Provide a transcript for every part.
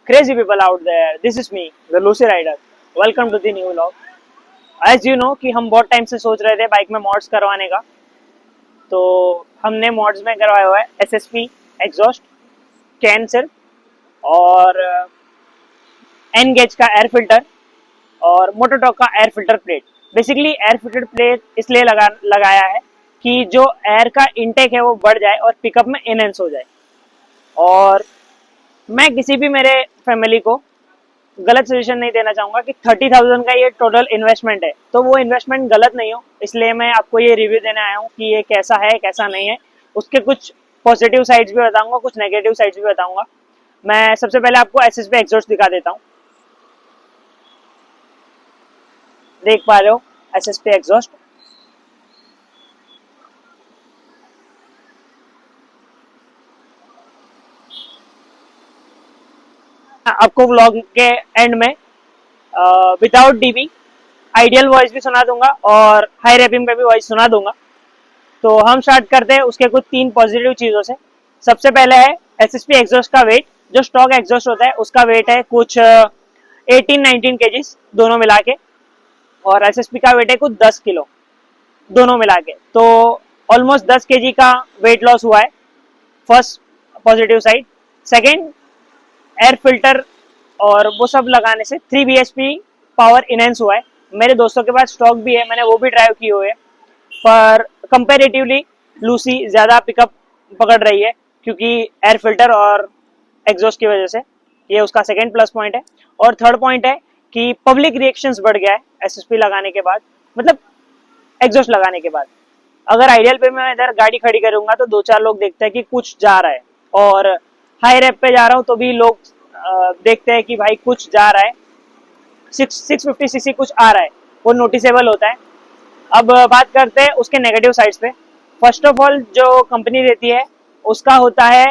crazy people out there. This is me, the Lucy Rider. Welcome to the new vlog. As you know कि हम बहुत time से सोच रहे थे बाइक में मॉड्स करवाने का, तो हमने मॉड्स में करवाया हुआ है SSP एग्जॉस्ट, कैन सिर्फ, और एन गेज का एयर फिल्टर और मोटोटॉक का air filter plate. Basically air filter plate इसलिए लगाया है कि जो एयर का इनटेक है वो बढ़ जाए और पिकअप में एनहेंस हो जाए। और मैं किसी भी मेरे फैमिली को गलत सजेशन नहीं देना चाहूँगा कि 30,000 का ये टोटल इन्वेस्टमेंट है, तो वो इन्वेस्टमेंट गलत नहीं हो, इसलिए मैं आपको ये रिव्यू देने आया हूँ कि ये कैसा है कैसा नहीं है। उसके कुछ पॉजिटिव साइड्स भी बताऊँगा, कुछ नेगेटिव साइड्स भी बताऊँगा। मैं सबसे पहले आपको SSP एग्जॉस्ट दिखा देता हूँ। देख पा रहे हो SSP एग्जॉस्ट। आपको व्लॉग के एंड में विदाउट डीबी आइडियल वॉइस भी सुना दूंगा और हाई रैपिंग पे भी वॉइस सुना दूंगा। तो हम स्टार्ट करते हैं उसके कुछ 3 पॉजिटिव चीज़ों से। सबसे पहले है SSP एग्जॉस्ट का वेट। जो स्टॉक एग्जॉस्ट होता है उसका वेट है कुछ 18-19 केजीज दोनों मिला के, और SSP का वेट है कुछ 10 किलो दोनों मिला के। तो ऑलमोस्ट 10 केजी का वेट लॉस हुआ है, first positive side. Second, air filter और वो सब लगाने से 3 bhp पावर इनहेंस हुआ है। मेरे दोस्तों के पास स्टॉक भी है, मैंने वो भी ड्राइव किए हुए है, पर कंपैरेटिवली लूसी ज़्यादा पिकअप पकड़ रही है क्योंकि एयर फिल्टर और एग्जॉस्ट की वजह से। ये उसका सेकेंड प्लस पॉइंट है। और थर्ड पॉइंट है कि पब्लिक रिएक्शंस बढ़ गया है SSP लगाने के बाद, मतलब एग्जॉस्ट लगाने के बाद। अगर आइडियल पे मैं इधर गाड़ी खड़ी करूंगा तो 2-4 लोग देखते हैं कि कुछ जा रहा है, और हाई रेप पे जा रहा हूँ तो भी लोग देखते हैं कि भाई कुछ जा रहा है, 650 सीसी कुछ आ रहा है, वो नोटिसेबल होता है। अब बात करते हैं उसके नेगेटिव साइड्स पे। फर्स्ट ऑफ ऑल, जो कंपनी देती है उसका होता है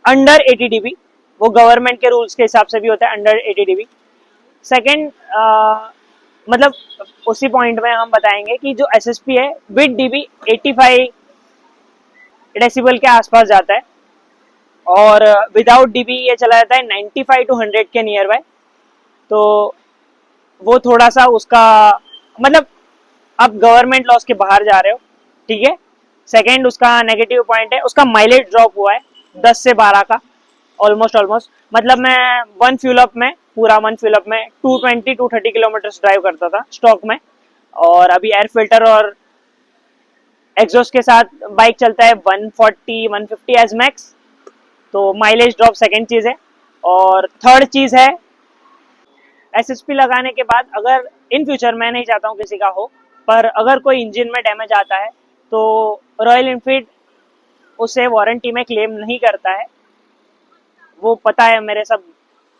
अंडर 80 dB, वो गवर्नमेंट के रूल्स के हिसाब से भी होता है अंडर 80 dB। सेकेंड, मतलब उसी पॉइंट में हम बताएंगे कि जो SSP है विद DB 85 डेसिबल के आसपास जाता है, और विदाउट DB ये चला जाता है 95 to 100 के नियर बाय। तो वो थोड़ा सा उसका, मतलब आप गवर्नमेंट लॉस के बाहर जा रहे हो, ठीक है। सेकेंड, उसका नेगेटिव पॉइंट है उसका माइलेज ड्रॉप हुआ है 10 से 12 का, ऑलमोस्ट मतलब मैं वन फ्यूल अप में 220-230 किलोमीटर ड्राइव करता था स्टॉक में, और अभी एयर फिल्टर और एग्जॉस्ट के साथ बाइक चलता है 140-150 एज मैक्स। तो माइलेज ड्रॉप सेकेंड चीज़ है। और थर्ड चीज़ है SSP लगाने के बाद, अगर इन फ्यूचर, मैं नहीं चाहता हूँ किसी का हो, पर अगर कोई इंजन में डैमेज आता है तो रॉयल एनफील्ड उसे वारंटी में क्लेम नहीं करता है। वो पता है, मेरे सब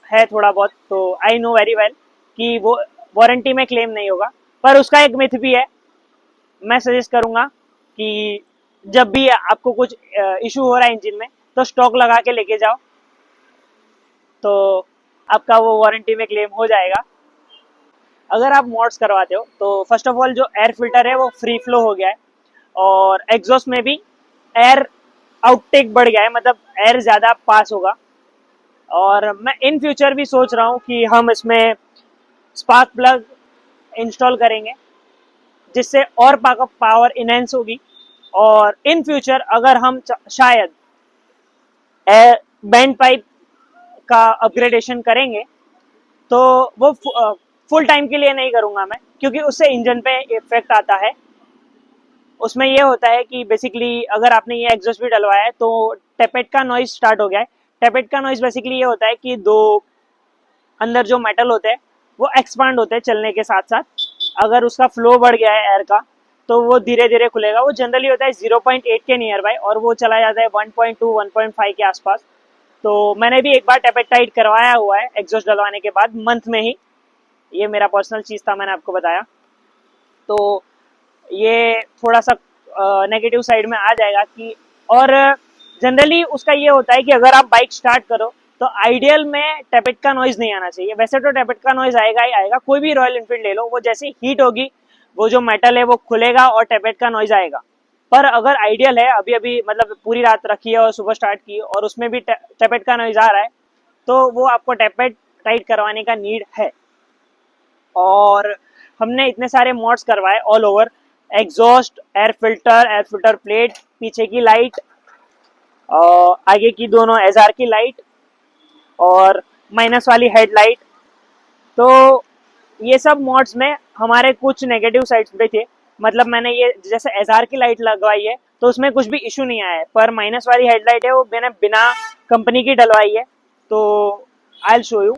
है थोड़ा बहुत, तो आई नो वेरी वेल कि वो वारंटी में क्लेम नहीं होगा। पर उसका एक मिथ भी है। मैं सजेस्ट करूँगा कि जब भी आपको कुछ इशू हो रहा है इंजन में तो स्टॉक लगा के लेके जाओ, तो आपका वो वारंटी में क्लेम हो जाएगा। अगर आप मॉड्स करवाते हो तो फर्स्ट ऑफ ऑल जो एयर फिल्टर है वो फ्री फ्लो हो गया है, और एग्जॉस्ट में भी एयर आउटटेक बढ़ गया है, मतलब एयर ज़्यादा पास होगा। और मैं इन फ्यूचर भी सोच रहा हूँ कि हम इसमें स्पार्क प्लग इंस्टॉल करेंगे, जिससे और पावर इनहेंस होगी। और इन फ्यूचर अगर हम शायद एयर बैंड पाइप का अपग्रेडेशन करेंगे तो वो फुल टाइम के लिए नहीं करूँगा मैं, क्योंकि उससे इंजन पे इफेक्ट आता है। उसमें ये होता है कि बेसिकली अगर आपने ये एग्जॉस्ट भी डलवाया है तो टेपेट का नॉइज स्टार्ट हो गया है। टेपेट का नॉइज बेसिकली ये होता है कि दो अंदर जो मेटल होते हैं वो एक्सपांड होते हैं चलने के साथ साथ। अगर उसका फ्लो बढ़ गया है एयर का तो वो धीरे धीरे खुलेगा। वो जनरली होता है 0.8 के नियर बाय, और वो चला जाता है 1.2-1.5 के आसपास। तो मैंने भी एक बार टेपेट टाइट करवाया हुआ है एग्जॉस्ट डलवाने के बाद, मंथ में ही। ये मेरा पर्सनल चीज़ था, मैंने आपको बताया। तो ये थोड़ा सा नेगेटिव साइड में आ जाएगा कि, और जनरली उसका ये होता है कि अगर आप बाइक स्टार्ट करो तो आइडियल में टेपेट का नॉइज नहीं आना चाहिए। वैसे तो टेपेट का नॉइज आएगा ही आएगा, कोई भी रॉयल एनफील्ड ले लो, वो जैसे हीट होगी वो जो मेटल है वो खुलेगा और टेपेट का नॉइज आएगा। पर अगर आइडियल है, अभी अभी मतलब पूरी रात रखी है और सुबह स्टार्ट की और उसमें भी टेपेट का नॉइज आ रहा है, तो वो आपको टेपेट टाइट करवाने का नीड है। और हमने इतने सारे मॉड्स करवाए all over, exhaust, air filter plate, पीछे की लाइट, आगे की दोनों एसआर की लाइट और माइनस वाली हेडलाइट। तो ये सब मॉड्स में हमारे कुछ नेगेटिव साइड्स भी थे, मतलब मैंने ये जैसे एसआर की लाइट लगवाई है तो उसमें कुछ भी इशू नहीं आया है, पर माइनस वाली हेडलाइट है वो मैंने बिना कंपनी की डलवाई है। तो आई विल शो यू,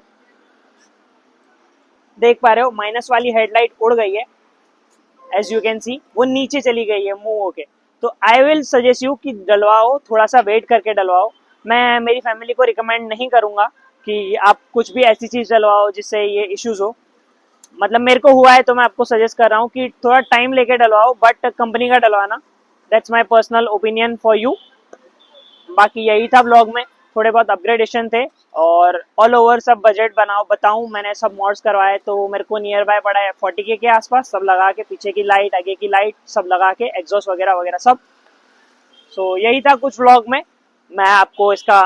देख पा रहे हो माइनस वाली हेडलाइट उड़ गई है, एज यू कैन सी वो नीचे चली गई है मूव होके। तो आई विल सजेस्ट यू कि डलवाओ, थोड़ा सा वेट करके डलवाओ। मैं मेरी फैमिली को रिकमेंड नहीं करूंगा कि आप कुछ भी ऐसी चीज डलवाओ जिससे ये इश्यूज हो, मतलब मेरे को हुआ है तो मैं आपको सजेस्ट कर रहा हूँ कि थोड़ा टाइम लेके डलवाओ, बट कंपनी का डलवाना। That's my personal opinion for you. बाकी यही था ब्लॉग में, थोड़े बहुत अपग्रेडेशन थे और ऑल ओवर सब बजट बताऊं मैंने सब मॉड्स करवाए तो मेरे को नियर बाय पड़ा है 40K के आसपास, सब लगा के, पीछे की लाइट, आगे की लाइट सब लगा के, एग्जॉस्ट वगैरह वगैरह सब। सो यही था कुछ व्लॉग में। मैं आपको इसका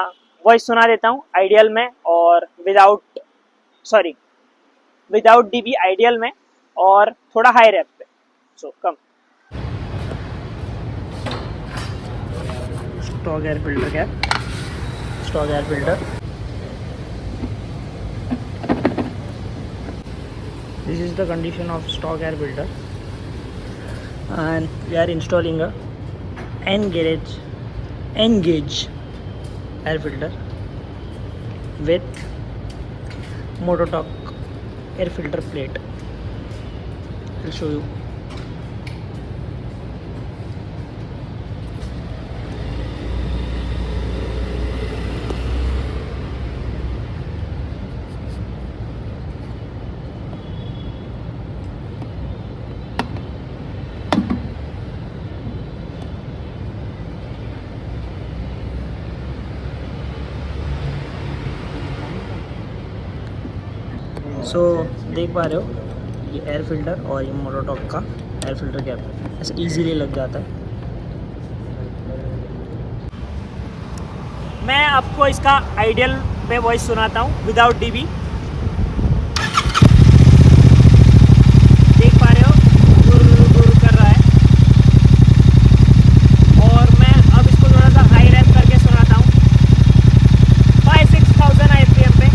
वॉइस सुना देता हूँ आइडियल में और विदाउट डीबी आइडियल में और थोड़ा हाई रैप पे। So come. Stock air filter cap, stock air filter, this is the condition of stock air filter and we are installing a N gauge air filter with Mototok air filter plate. I'll show you. सो देख पा रहे हो ये air filter और ये मोटोटॉक का air filter cap ऐसे easily लग जाता है। मैं आपको इसका आइडियल पे वॉइस सुनाता हूँ विदाउट डीबी। देख पा रहे हो गुर कर रहा है और मैं अब इसको थोड़ा सा हाई रैप करके सुनाता हूँ 5-6,000 RPM पे।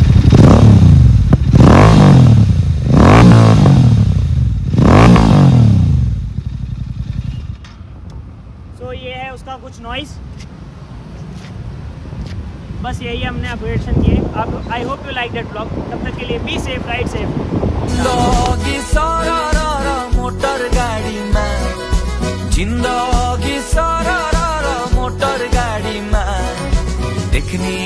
तो ये है उसका कुछ नॉइस। बस यही हमने अपग्रेडेशन किए। आप I hope you like that blog. तब तक के लिए be safe, ride safe. Motor गाड़ी में जिंदगी सारा मोटर गाड़ी में देखनी